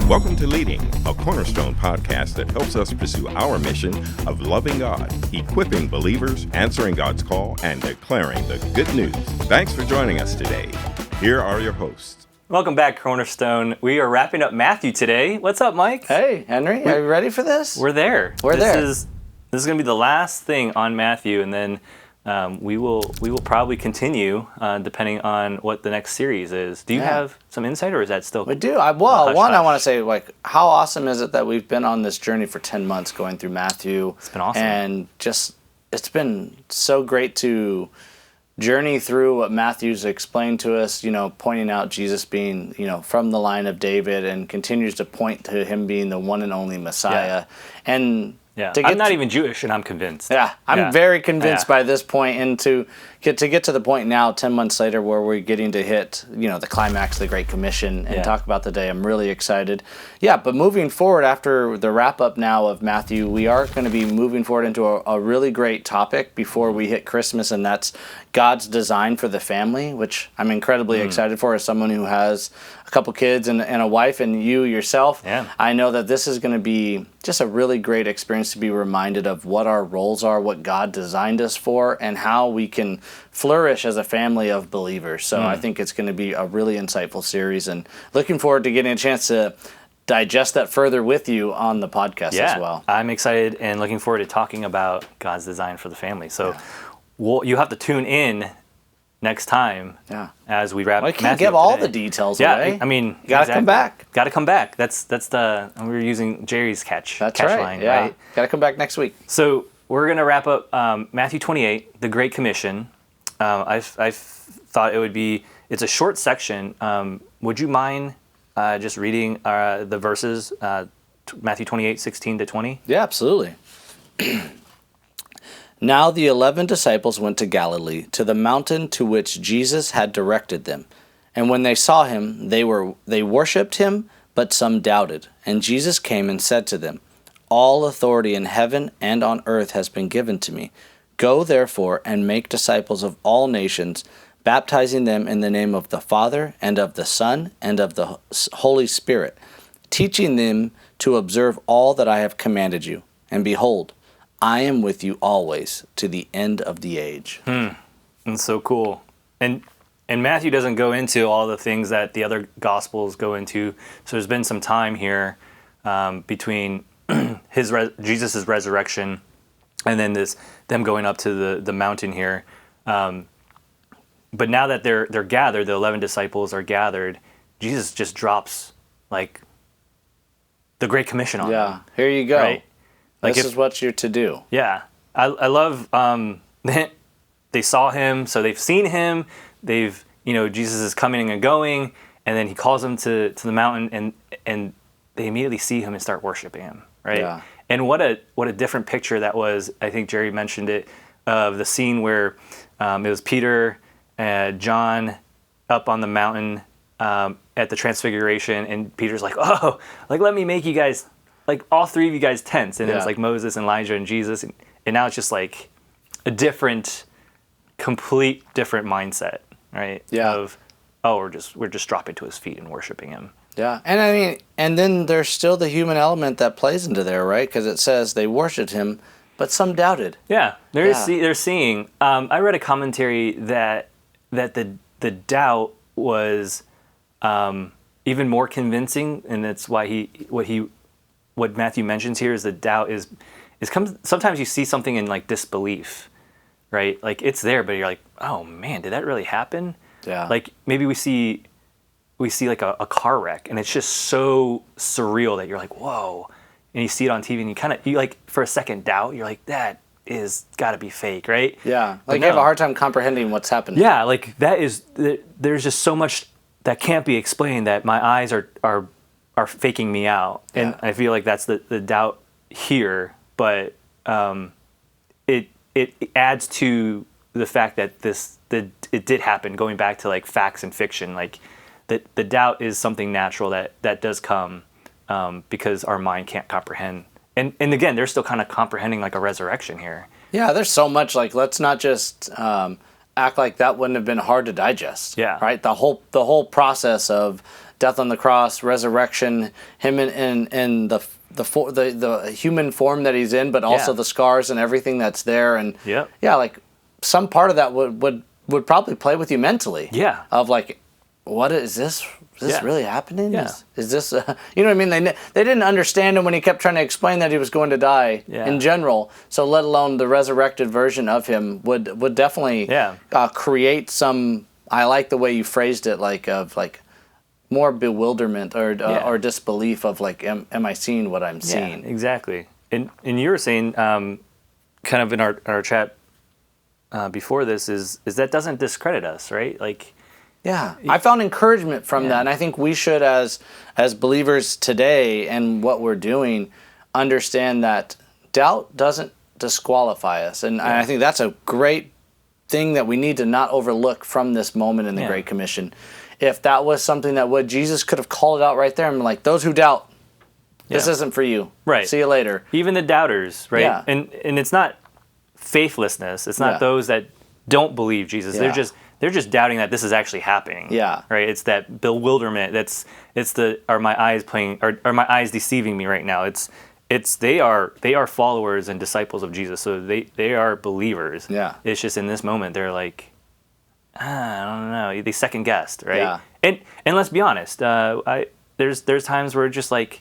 Welcome to Leading, a Cornerstone podcast that helps us pursue our mission of loving God, equipping believers, answering God's call, and declaring the good news. Thanks for joining us today. Here are your hosts. Welcome back, Cornerstone. We are wrapping up Matthew today. What's up, Mike? Hey, Henry. Are you ready for this? We're there. This is going to be the last thing on Matthew, and then we will probably continue depending on what the next series is. Do you have some insight, or is that still? We do. I want to say, how awesome is it that we've been on this journey for 10 months going through Matthew? It's been awesome. And it's been so great to journey through what Matthew's explained to us, pointing out Jesus being, from the line of David, and continues to point to him being the one and only Messiah. Yeah. And I'm not even Jewish, and I'm convinced. Yeah, I'm very convinced by this point, and to get to the point now, 10 months later, where we're getting to hit, the climax of the Great Commission and talk about the day. I'm really excited. Yeah, but moving forward after the wrap-up now of Matthew, we are going to be moving forward into a really great topic before we hit Christmas, and that's God's design for the family, which I'm incredibly excited for as someone who has a couple kids and a wife, and you yourself. Yeah. I know that this is going to be just a really great experience to be reminded of what our roles are, what God designed us for, and how we can flourish as a family of believers. So I think it's going to be a really insightful series, and looking forward to getting a chance to digest that further with you on the podcast as well. I'm excited and looking forward to talking about God's design for the family. So you have to tune in next time as we wrap. I can't give all the details away. I mean, you gotta come back. Got to come back. That's we're using Jerry's catch That's line, right? right? Gotta come back next week. So we're gonna wrap up Matthew 28, the Great Commission. I've thought it's a short section. Would you mind just reading the verses, Matthew 28, 16 to 20? Yeah, absolutely. Now the 11 disciples went to Galilee, to the mountain to which Jesus had directed them. And when they saw him, they worshipped him, but some doubted. And Jesus came and said to them, "All authority in heaven and on earth has been given to me. Go therefore and make disciples of all nations, baptizing them in the name of the Father and of the Son and of the Holy Spirit, teaching them to observe all that I have commanded you. And behold, I am with you always to the end of the age." That's so cool. And Matthew doesn't go into all the things that the other Gospels go into. So there's been some time here between Jesus' resurrection and then them going up to the mountain here. But now that they're gathered, the 11 disciples are gathered, Jesus just drops the Great Commission on them. Yeah, here you go. Right? This is what you're to do. Yeah. I love they saw him, so they've seen him. They've, Jesus is coming and going, and then he calls them to the mountain, and they immediately see him and start worshiping him, right? Yeah. And what a different picture that was. I think Jerry mentioned it, of the scene where it was Peter and John up on the mountain at the Transfiguration, and Peter's like, "Oh, let me make you guys, all three of you guys tents," and it was Moses and Elijah and Jesus, and now it's just a complete different mindset, right? Yeah. Of, we're just dropping to his feet and worshiping him. Yeah, and I mean, and then there's still the human element that plays into there, right? Because it says they worshipped him, but some doubted. Yeah, they're seeing. I read a commentary that the doubt was even more convincing, and that's why what Matthew mentions here is the doubt is sometimes you see something in disbelief, right? It's there, but you're like, oh man, did that really happen? Yeah. Maybe we see a car wreck, and it's just so surreal that you're like, whoa, and you see it on TV, and you for a second doubt. You're like, that is got to be fake, right? Yeah, you have a hard time comprehending what's happened. Yeah, there's just so much that can't be explained that my eyes are faking me out, and I feel like that's the doubt here. But it adds to the fact that it did happen. Going back to facts and fiction, the doubt is something natural that does come because our mind can't comprehend. And again, they're still kind of comprehending a resurrection here. Yeah, there's so much let's not just act like that wouldn't have been hard to digest. Yeah. Right. The whole process of death on the cross, resurrection, him in the human form that he's in, but also the scars and everything that's there, and like some part of that would probably play with you mentally. Yeah. Of like, what is this? Is this really happening? Yeah. Is this, you know what I mean? They didn't understand him when he kept trying to explain that he was going to die in general. So let alone the resurrected version of him would definitely create some, I like the way you phrased it, like more bewilderment or disbelief of like, am I seeing what I'm seeing? Exactly. And you were saying, kind of in our chat before this, is that doesn't discredit us, right? Like, yeah, I found encouragement from that, and I think we should, as believers today and what we're doing, understand that doubt doesn't disqualify us, and I think that's a great thing that we need to not overlook from this moment in the Great Commission. If that was something that Jesus could have called it out right there and been like, those who doubt, this isn't for you. Right. See you later. Even the doubters, right? Yeah. And it's not faithlessness. It's not those that don't believe Jesus. Yeah. They're just doubting that this is actually happening. Yeah. Right? It's that bewilderment. Are my eyes deceiving me right now? They are followers and disciples of Jesus. So they are believers. Yeah. It's just in this moment they're like, I don't know. They second guessed, right? Yeah. And let's be honest, there's times where just like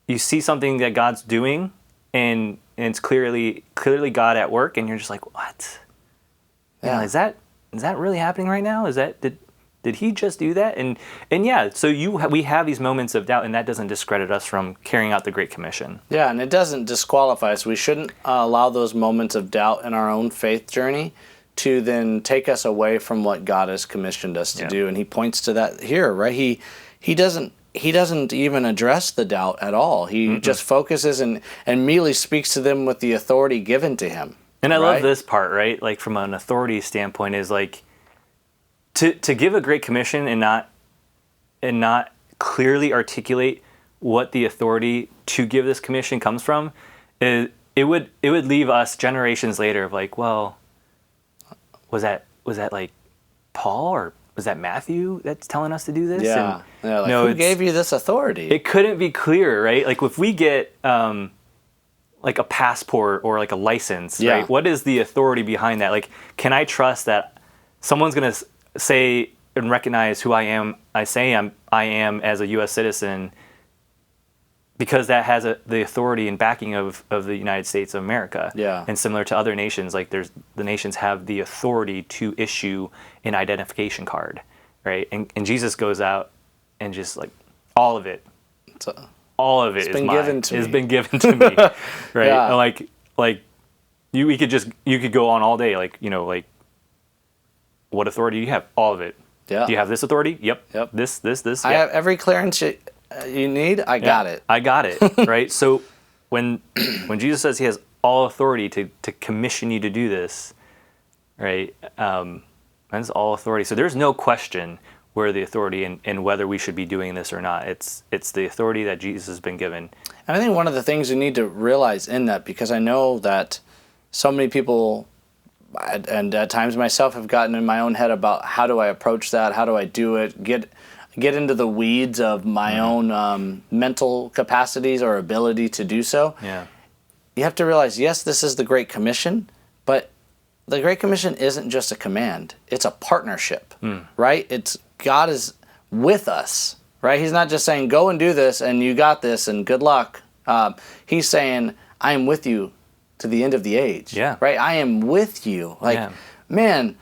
you see something that God's doing and it's clearly God at work, and you're just like, what? Yeah, is that really happening right now? Did he just do that? And yeah, so we have these moments of doubt, and that doesn't discredit us from carrying out the Great Commission. Yeah, and it doesn't disqualify us. We shouldn't allow those moments of doubt in our own faith journey to then take us away from what God has commissioned us to do. And he points to that here, right? He doesn't even address the doubt at all. He just focuses and immediately speaks to them with the authority given to him. And I love this part, right? Like from an authority standpoint, is like to give a Great Commission and not clearly articulate what the authority to give this commission comes from. It would leave us generations later of like, well, was that like Paul or was that Matthew that's telling us to do this? Yeah. Like, who gave you this authority? It couldn't be clearer, right? Like if we get like a passport or like a license, right? What is the authority behind that? Like, can I trust that someone's going to say and recognize who I am? I am as a U.S. citizen because that has the authority and backing of the United States of America. Yeah. And similar to other nations, like the nations have the authority to issue an identification card, right? And Jesus goes out and just like all of it. All of it has been given to me, right? Yeah. Like you could go on all day, like, you know, like what authority do you have? All of it. Yeah. Do you have this authority? Yep. This. I have every clearance you need. I got it. I got it. Right. So when Jesus says he has all authority to commission you to do this, right? That's all authority. So there's no question where the authority and whether we should be doing this or not. It's the authority that Jesus has been given. And I think one of the things we need to realize in that, because I know that so many people, and at times myself, have gotten in my own head about how do I approach that, how do I do it, get into the weeds of my own mental capacities or ability to do so. Yeah. You have to realize, yes, this is the Great Commission, but the Great Commission isn't just a command. It's a partnership, right? God is with us, right? He's not just saying, go and do this and you got this and good luck. He's saying, I am with you to the end of the age, right? I am with you. Like, man,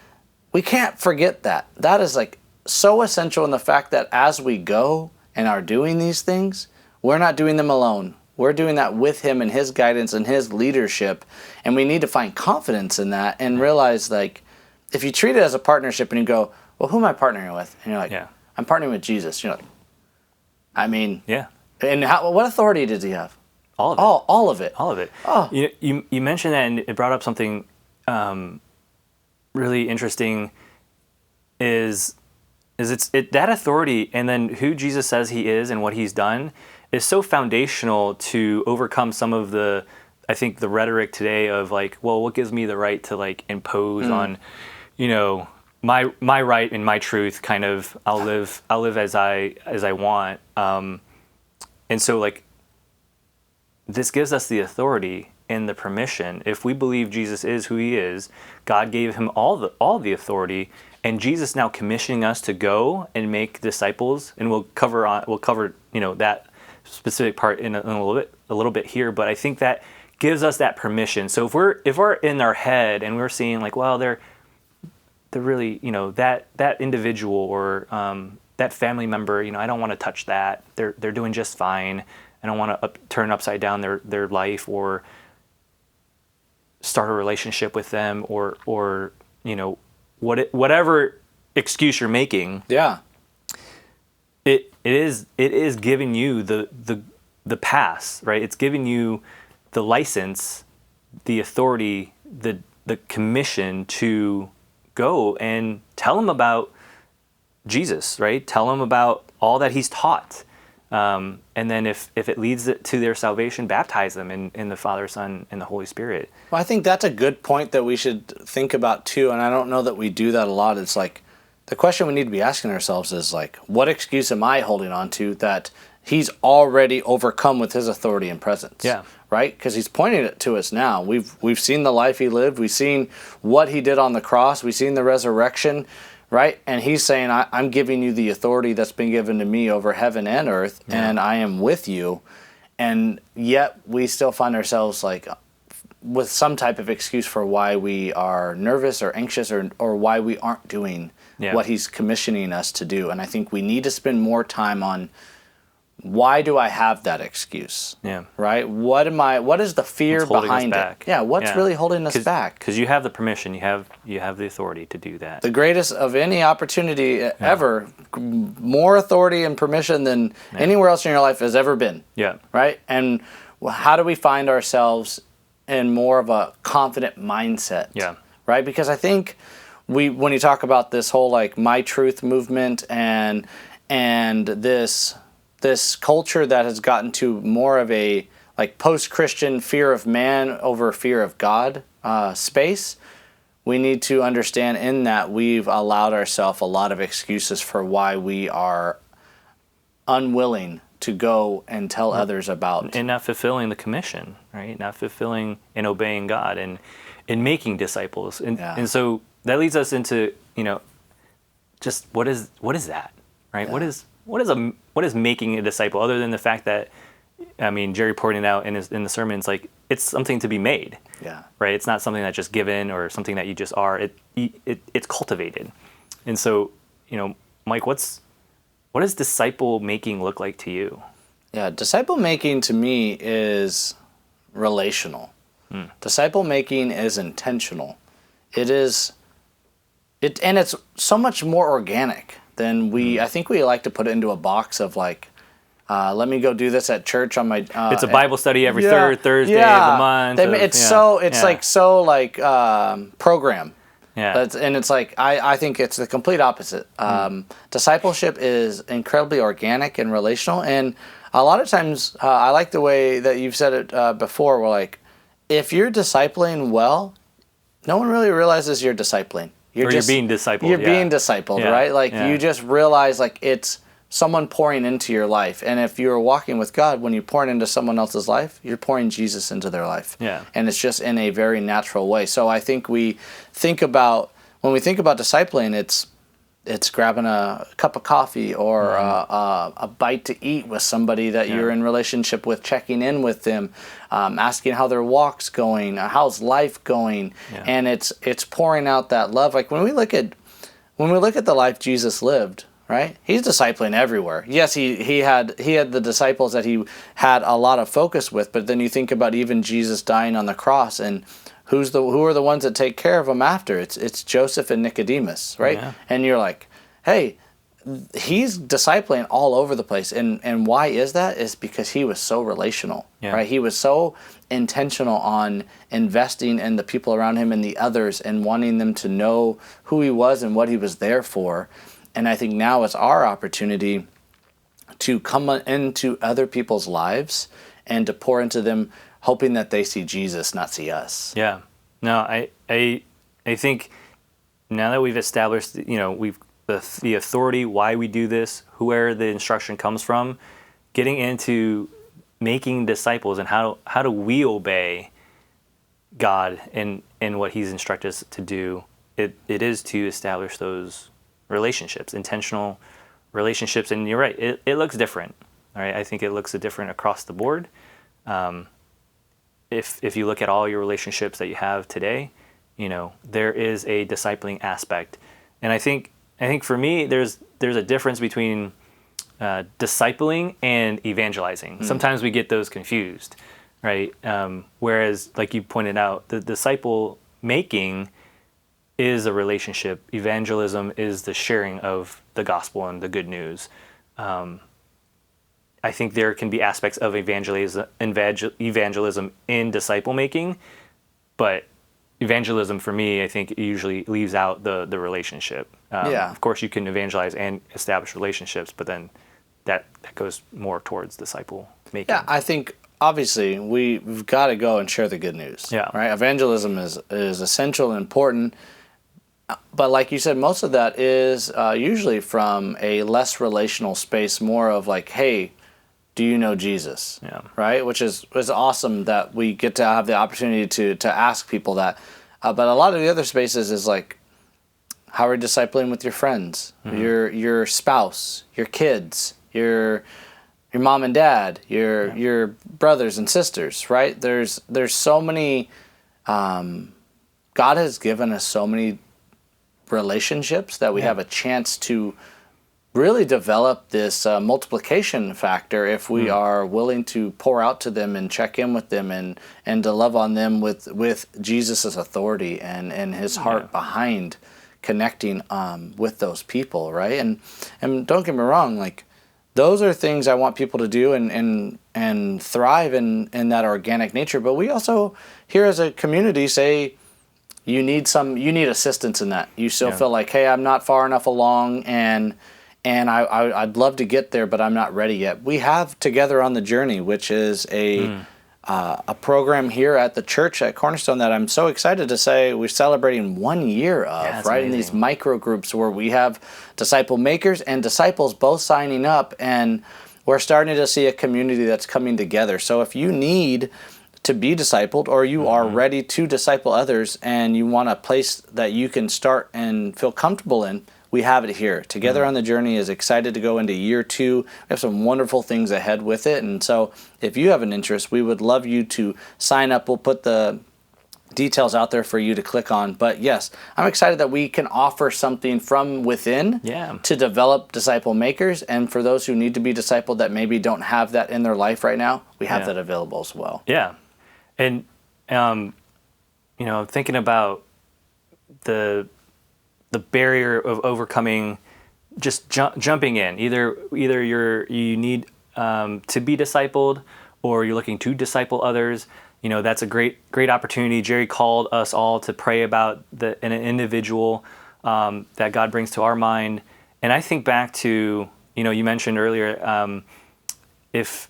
we can't forget that. That is like so essential in the fact that as we go and are doing these things, we're not doing them alone. We're doing that with him and his guidance and his leadership. And we need to find confidence in that and realize, like, if you treat it as a partnership and you go, well, who am I partnering with? And you're like, I'm partnering with Jesus. You're like, I mean, and what authority does he have? All of it. All of it. All of it. Oh. You mentioned that, and it brought up something really interesting. Is that authority, and then who Jesus says he is and what he's done is so foundational to overcome some of the rhetoric today of like, well, what gives me the right to like impose on, you know, my right and my truth kind of I'll live as I want. And so like this gives us the authority and the permission. If we believe Jesus is who he is, God gave him all the authority, and Jesus now commissioning us to go and make disciples. And we'll cover that specific part in a little bit here, but I think that gives us that permission. So if we're in our head and we're seeing like, well, they're really, that individual or that family member, I don't want to touch that. They're doing just fine. I don't want to turn upside down their life or start a relationship with them or whatever excuse you're making. Yeah. It is giving you the pass, right? It's giving you the license, the authority, the commission to go and tell them about Jesus, right? Tell them about all that he's taught. And then if it leads to their salvation, baptize them in the Father, Son, and the Holy Spirit. Well, I think that's a good point that we should think about too, and I don't know that we do that a lot. It's like, the question we need to be asking ourselves is like, what excuse am I holding on to that he's already overcome with his authority and presence? Yeah. Right? Because he's pointing it to us now. We've seen the life he lived. We've seen what he did on the cross. We've seen the resurrection, right? And he's saying, I'm giving you the authority that's been given to me over heaven and earth, and I am with you. And yet we still find ourselves like with some type of excuse for why we are nervous or anxious or why we aren't doing what he's commissioning us to do. And I think we need to spend more time on, why do I have that excuse? Yeah. Right? What is the fear behind it? Yeah, what's really holding us back? Because you have the permission, you have the authority to do that. The greatest of any opportunity ever, more authority and permission than anywhere else in your life has ever been. Yeah. Right? And how do we find ourselves in more of a confident mindset? Yeah. Right? Because I think when you talk about this whole like my truth movement and this culture that has gotten to more of a like post-Christian fear of man over fear of God space, we need to understand in that we've allowed ourselves a lot of excuses for why we are unwilling to go and tell others about. And not fulfilling the commission, right? Not fulfilling and obeying God and making disciples. And so that leads us into, just what is that, right? Yeah. What is making a disciple, other than the fact that, Jerry pointed out in the sermons, like it's something to be made. Yeah. Right. It's not something that's just given or something that you just are. It's cultivated. And so, Mike, what does disciple making look like to you? Yeah, disciple making to me is relational. Disciple making is intentional. It's so much more organic than I think we like to put it into a box of like, let me go do this at church on my. It's a Bible study every third Thursday of the month. Program. Yeah. And it's like, I think it's the complete opposite. Discipleship is incredibly organic and relational. And a lot of times, I like the way that you've said it before, where like, if you're discipling well, no one really realizes you're discipling. You're being discipled. You're being discipled, right? Like you just realize like it's someone pouring into your life. And if you're walking with God, when you're pouring into someone else's life, you're pouring Jesus into their life. Yeah. And it's just in a very natural way. So I think when we think about discipling, it's grabbing a cup of coffee or a bite to eat with somebody that you're in relationship with, checking in with them, asking how their walk's going, how's life going, and it's pouring out that love. Like when we look at the life Jesus lived, right? He's discipling everywhere. Yes, he had the disciples that he had a lot of focus with, but then you think about even Jesus dying on the cross, and who are the ones that take care of him after? It's Joseph and Nicodemus, right? Yeah. And you're like, hey, he's discipling all over the place. And why is that? It's because he was so relational, right? He was so intentional on investing in the people around him and the others and wanting them to know who he was and what he was there for. And I think now it's our opportunity to come into other people's lives and to pour into them, hoping that they see Jesus, not see us. Yeah. No, I think now that we've established, we've the authority, why we do this, where the instruction comes from, getting into making disciples and how do we obey God in what He's instructed us to do. It is to establish those relationships, intentional relationships. And you're right, it looks different. All right, I think it looks different across the board. If you look at all your relationships that you have today, there is a discipling aspect. And I think for me, there's a difference between discipling and evangelizing. Sometimes we get those confused, right? Whereas, like you pointed out, the disciple making is a relationship. Evangelism is the sharing of the gospel and the good news. I think there can be aspects of evangelism in disciple making, but evangelism for me, I think, usually leaves out the relationship. Of course, you can evangelize and establish relationships, but then that goes more towards disciple making. Yeah, I think obviously we've got to go and share the good news. Yeah. Right. Evangelism is essential and important, but like you said, most of that is usually from a less relational space, more of like, hey, do you know Jesus? Yeah. Right? Which is awesome that we get to have the opportunity to ask people that. But a lot of the other spaces is like, how are you discipling with your friends, your spouse, your kids, your mom and dad, your brothers and sisters, right? There's so many, God has given us so many relationships that we have a chance to really develop this multiplication factor if we are willing to pour out to them and check in with them and to love on them with Jesus' authority and His heart behind connecting with those people, right? And don't get me wrong, like those are things I want people to do and thrive in that organic nature. But we also here as a community say you need assistance in that. You still feel like, hey, I'm not far enough along and I'd love to get there, but I'm not ready yet. We have Together on the Journey, which is a program here at the church at Cornerstone that I'm so excited to say we're celebrating 1 year of, right? Amazing. In these micro groups where we have disciple makers and disciples both signing up, and we're starting to see a community that's coming together. So if you need to be discipled or you are ready to disciple others and you want a place that you can start and feel comfortable in, we have it here. Together on the Journey is excited to go into year 2. We have some wonderful things ahead with it. And so if you have an interest, we would love you to sign up. We'll put the details out there for you to click on. But yes, I'm excited that we can offer something from within to develop disciple makers. And for those who need to be discipled that maybe don't have that in their life right now, we have that available as well. Yeah. And, thinking about the barrier of overcoming, just jumping in. Either you need to be discipled, or you're looking to disciple others. That's a great opportunity. Jerry called us all to pray about an individual that God brings to our mind. And I think back to you mentioned earlier, if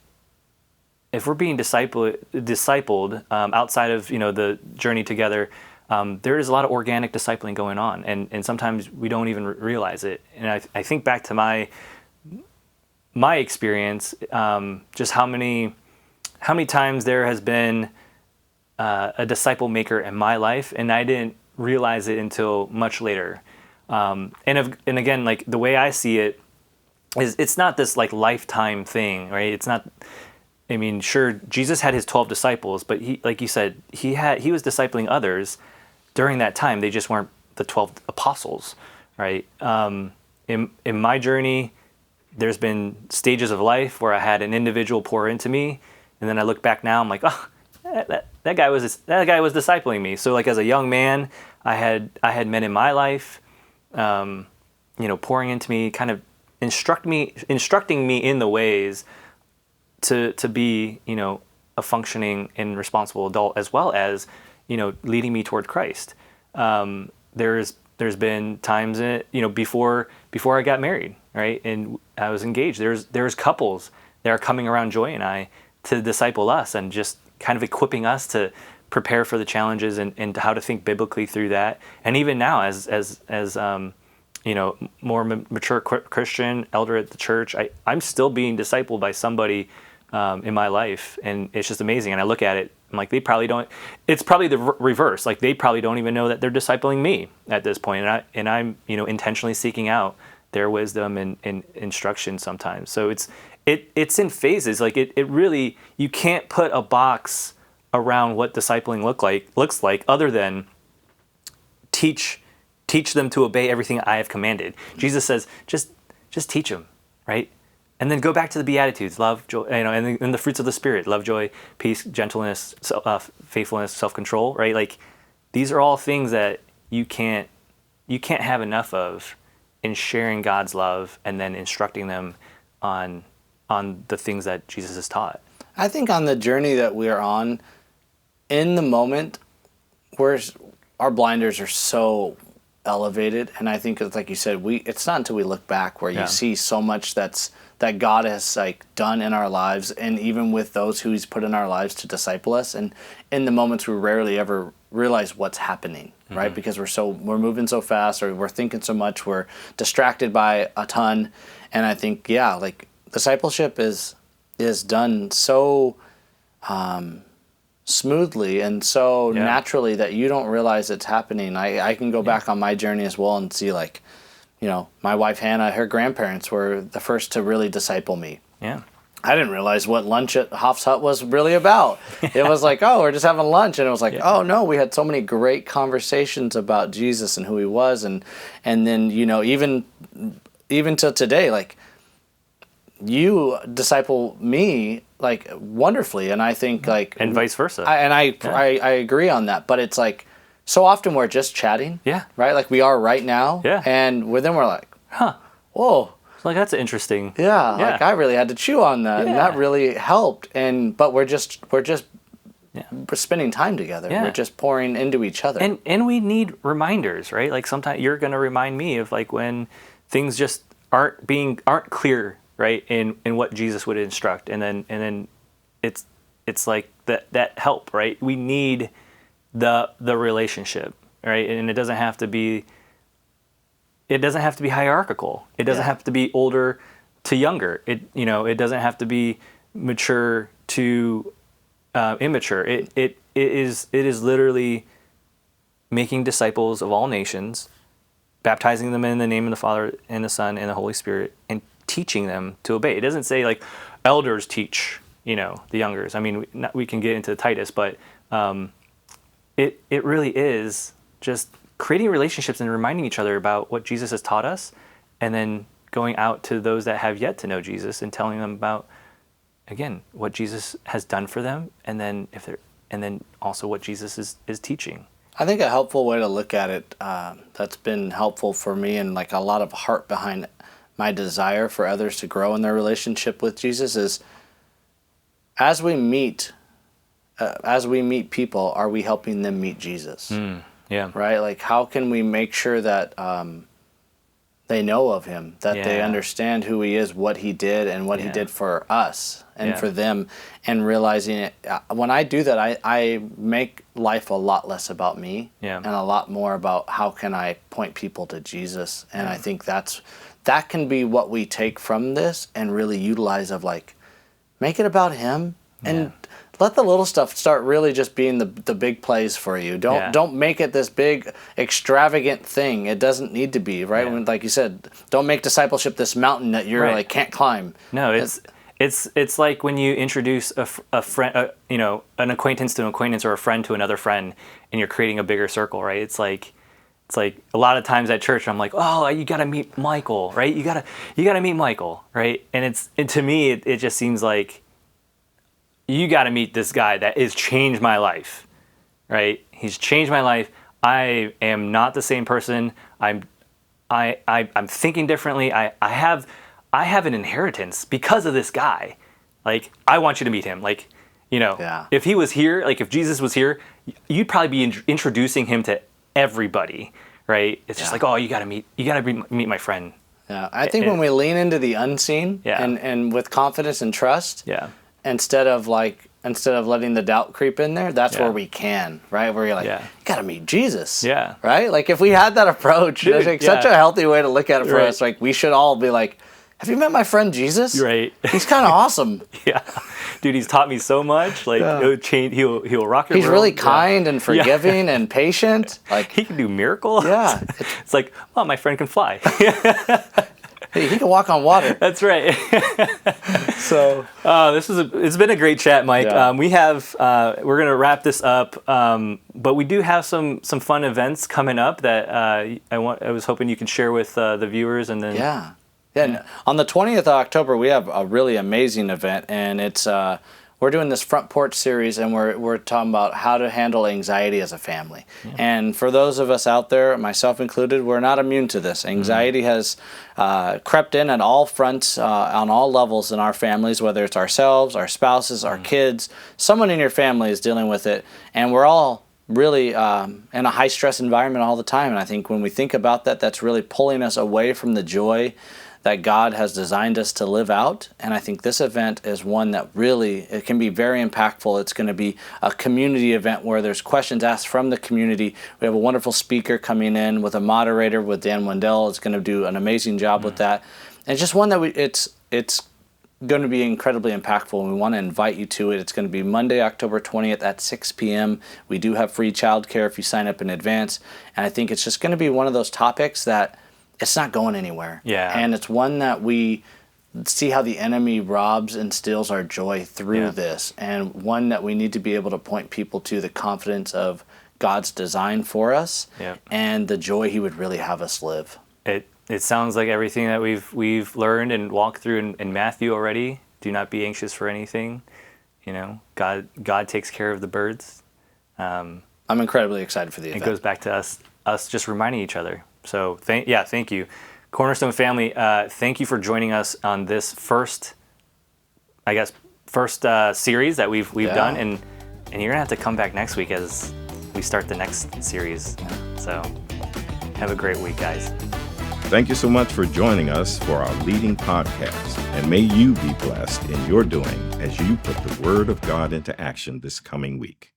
we're being discipled outside of the journey together. There is a lot of organic discipling going on, and sometimes we don't even realize it. And I think back to my experience, just how many times there has been a disciple maker in my life, and I didn't realize it until much later. And again, like the way I see it is, it's not this like lifetime thing, right? It's not. I mean, sure, Jesus had his 12 disciples, but he, like you said, he was discipling others during that time. They just weren't the 12 apostles, right? In my journey, there's been stages of life where I had an individual pour into me, and then I look back now, I'm like, oh, that guy was discipling me. So like as a young man, I had men in my life, pouring into me, kind of instructing me in the ways to be, a functioning and responsible adult, as well as, leading me toward Christ. There's been times, before I got married, right, and I was engaged. There's couples that are coming around Joy and I to disciple us, and just kind of equipping us to prepare for the challenges and how to think biblically through that. And even now, as more mature Christian elder at the church, I'm still being discipled by somebody in my life, and it's just amazing. And I look at it, I'm like, they probably don't. It's probably the reverse. Like, they probably don't even know that they're discipling me at this point, and I'm intentionally seeking out their wisdom and instruction sometimes. So it's in phases. Like, it really, you can't put a box around what discipling looks like other than teach them to obey everything I have commanded. Jesus says, just teach them, right? And then go back to the Beatitudes, love, joy, and the fruits of the Spirit, love, joy, peace, gentleness, faithfulness, self-control, right? Like, these are all things that you can't have enough of in sharing God's love and then instructing them on the things that Jesus has taught. I think on the journey that we're on, in the moment, our blinders are so elevated, and I think, like you said, it's not until we look back where you see so much that God has done in our lives, and even with those who He's put in our lives to disciple us. And in the moments, we rarely ever realize what's happening, right? Because we're moving so fast, or we're thinking so much, we're distracted by a ton. And I think, discipleship is done so smoothly and so naturally that you don't realize it's happening. I can go back on my journey as well and see, my wife Hannah, her grandparents were the first to really disciple me. Yeah. I didn't realize what lunch at Hoff's Hut was really about. It was like, oh, we're just having lunch. And it was like, oh, no, we had so many great conversations about Jesus and who He was. And then, even till today, you disciple me wonderfully, and I think and vice versa. I agree on that. But it's so often we're just chatting, right? Like we are right now, and then we're like, whoa, that's interesting. I really had to chew on that, and that really helped. But we're just spending time together. We're just pouring into each other, and we need reminders, right? Like, sometimes you're going to remind me of when things just aren't clear, right, in what Jesus would instruct, and then it's like that help, right? We need the relationship, right? And it doesn't have to be hierarchical. It doesn't have to be older to younger. It doesn't have to be mature to immature. It is literally making disciples of all nations, baptizing them in the name of the Father and the Son and the Holy Spirit, and teaching them to obey. It doesn't say elders teach, the youngers. I mean, we can get into Titus, but it really is just creating relationships and reminding each other about what Jesus has taught us, and then going out to those that have yet to know Jesus and telling them about, again, what Jesus has done for them, and then also what Jesus is teaching. I think a helpful way to look at it, that's been helpful for me, and a lot of heart behind my desire for others to grow in their relationship with Jesus, is as we meet people, are we helping them meet Jesus? Right? How can we make sure that they know of Him, that they understand who He is, what He did, and what He did for us and for them, and realizing it. When I do that, I make life a lot less about me and a lot more about how can I point people to Jesus. And I think that can be what we take from this and really utilize of make it about Him, and let the little stuff start really just being the big plays for you. Don't make it this big extravagant thing. It doesn't need to be, right? When, like you said, don't make discipleship this mountain that you're can't climb. No, it's like when you introduce a friend, an acquaintance to an acquaintance, or a friend to another friend, and you're creating a bigger circle, right? It's like a lot of times at church, I'm like, oh, you got to meet Michael, right? You got to meet Michael, right? And to me, it just seems like you got to meet this guy that has changed my life, right? He's changed my life. I am not the same person. I'm thinking differently. I have an inheritance because of this guy. I want you to meet him. If he was here, if Jesus was here, you'd probably be introducing him to everybody, right? It's just oh, you got to meet my friend. Yeah, I think when we lean into the unseen and with confidence and trust, instead of instead of letting the doubt creep in there, that's Yeah. where we can, right? Where you're like, Yeah. you got to meet Jesus. Yeah. Right? Like if we had that approach, Dude, it's like yeah. such a healthy way to look at it for Right. us. Like we should all be like, have you met my friend Jesus? Right. He's kind of awesome. Yeah. Dude, he's taught me so much. Like Yeah. he'll change, he'll rock your He's world. really Yeah. kind and forgiving and patient. Like He can do miracles. Yeah. It's like, well, my friend can fly. hey, he can walk on water. That's right. So It's been a great chat, Mike. Yeah. We're gonna wrap this up, but we do have some fun events coming up that I was hoping you could share with the viewers, and then yeah. And on the 20th of October, we have a really amazing event, and it's we're doing this front porch series, and we're talking about how to handle anxiety as a family. And for those of us out there, myself included, we're not immune to this. Anxiety has crept in at all fronts, on all levels in our families, whether it's ourselves, our spouses, our kids. Someone in your family is dealing with it, and we're all really in a high stress environment all the time. And I think when we think about that, that's really pulling us away from the joy that God has designed us to live out. And I think this event is one that really, it can be very impactful. It's going to be a community event where there's questions asked from the community. We have a wonderful speaker coming in with a moderator with Dan Wendell. It's going to do an amazing job with that. And it's just one that it's going to be incredibly impactful, and we want to invite you to it. It's going to be Monday, October 20th at 6 p.m. We do have free childcare if you sign up in advance. And I think it's just going to be one of those topics that it's not going anywhere. Yeah. And it's one that we see how the enemy robs and steals our joy through this, and one that we need to be able to point people to the confidence of God's design for us and the joy he would really have us live. It sounds like everything that we've learned and walked through in Matthew already. Do not be anxious for anything. You know, God takes care of the birds. I'm incredibly excited for the event. It goes back to us just reminding each other. So thank you, Cornerstone family. Thank you for joining us on this first series that we've done, and you're gonna have to come back next week as we start the next series. So have a great week, guys. Thank you so much for joining us for our leading podcast, and may you be blessed in your doing as you put the Word of God into action this coming week.